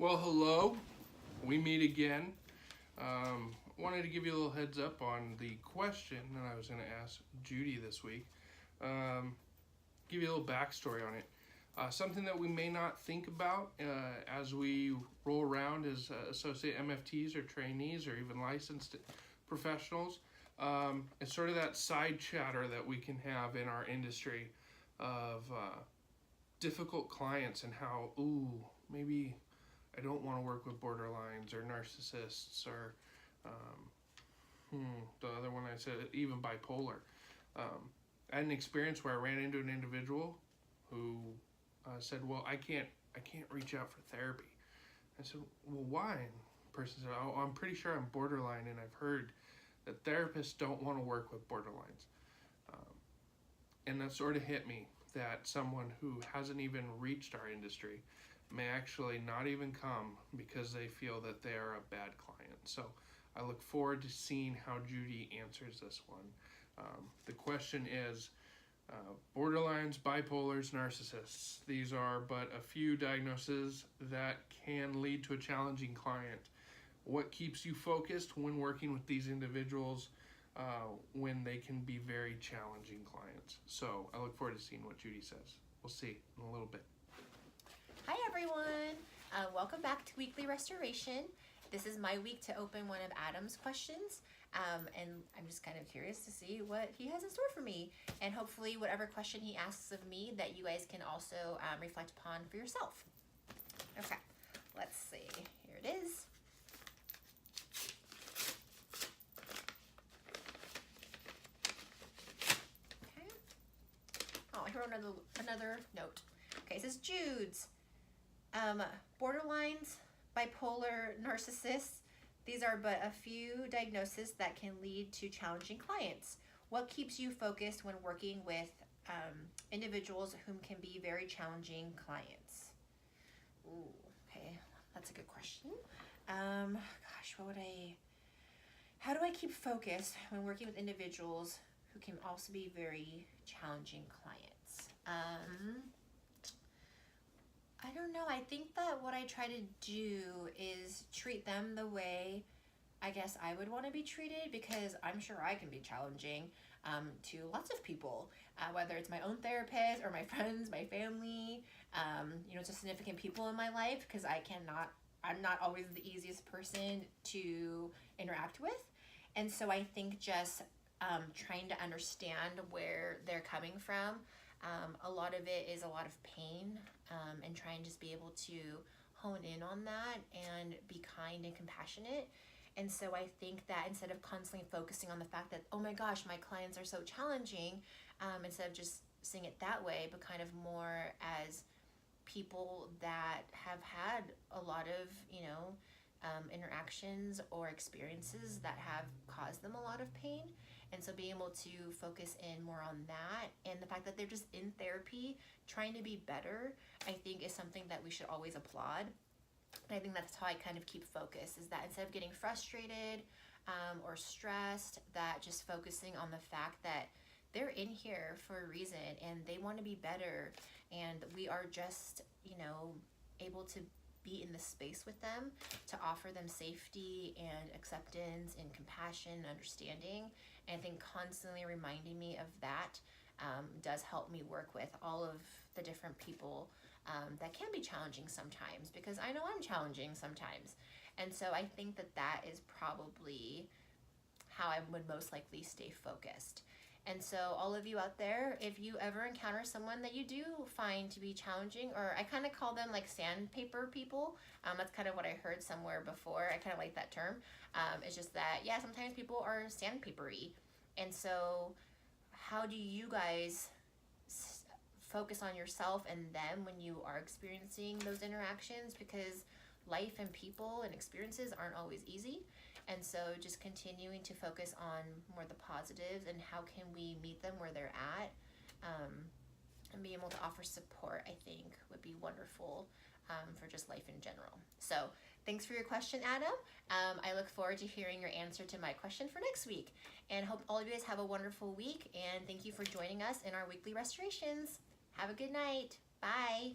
Well, hello. We meet again. Wanted to give you a little heads up on the question that I was going to ask Judy this week. Give you a little backstory on it. Something that we may not think about as we roll around as associate MFTs or trainees or even licensed professionals. It's sort of that side chatter that we can have in our industry of difficult clients and how, maybe I don't want to work with borderlines or narcissists or the other one I said, even bipolar. I had an experience where I ran into an individual who said, well, I can't reach out for therapy. I said, well, why? And the person said, oh, I'm pretty sure I'm borderline, and I've heard that therapists don't want to work with borderlines. And that sort of hit me, that someone who hasn't even reached our industry may actually not even come because they feel that they are a bad client. So I look forward to seeing how Judy answers this one. The question is, borderlines, bipolars, narcissists. These are but a few diagnoses that can lead to a challenging client. What keeps you focused when working with these individuals when they can be very challenging clients? So I look forward to seeing what Judy says. We'll see in a little bit. Hi everyone, welcome back to Weekly Restoration. This is my week to open one of Adam's questions, and I'm just kind of curious to see what he has in store for me, and hopefully whatever question he asks of me that you guys can also reflect upon for yourself. Okay, let's see, here it is. Okay. Oh, I wrote another note. Okay, it says Jude's. Borderlines, bipolar, narcissists, these are but a few diagnoses that can lead to challenging clients. What keeps you focused when working with individuals whom can be very challenging clients? Ooh, okay, that's a good question. How do I keep focused when working with individuals who can also be very challenging clients? I don't know. I think that what I try to do is treat them the way I guess I would want to be treated, because I'm sure I can be challenging to lots of people, whether it's my own therapist or my friends, my family, just significant people in my life, because I'm not always the easiest person to interact with. And so I think just trying to understand where they're coming from. A lot of it is a lot of pain, and try and just be able to hone in on that and be kind and compassionate. And so I think that instead of constantly focusing on the fact that, oh my gosh, my clients are so challenging, instead of just seeing it that way, but kind of more as people that have had a lot of, interactions or experiences that have caused them a lot of pain. And so being able to focus in more on that, and the fact that they're just in therapy trying to be better, I think is something that we should always applaud. And I think that's how I kind of keep focus, is that instead of getting frustrated or stressed, that just focusing on the fact that they're in here for a reason and they want to be better, and we are just, able to be in the space with them to offer them safety and acceptance and compassion and understanding. And I think constantly reminding me of that does help me work with all of the different people that can be challenging sometimes, because I know I'm challenging sometimes. And so I think that is probably how I would most likely stay focused. And so all of you out there, if you ever encounter someone that you do find to be challenging, or I kind of call them like sandpaper people, that's kind of what I heard somewhere before. I kind of like that term. It's just that, sometimes people are sandpapery. And so how do you guys focus on yourself and them when you are experiencing those interactions? Because life and people and experiences aren't always easy. And so just continuing to focus on more the positives and how can we meet them where they're at, and be able to offer support, I think would be wonderful for just life in general. So thanks for your question, Adam. I look forward to hearing your answer to my question for next week, and hope all of you guys have a wonderful week, and thank you for joining us in our weekly restorations. Have a good night. Bye.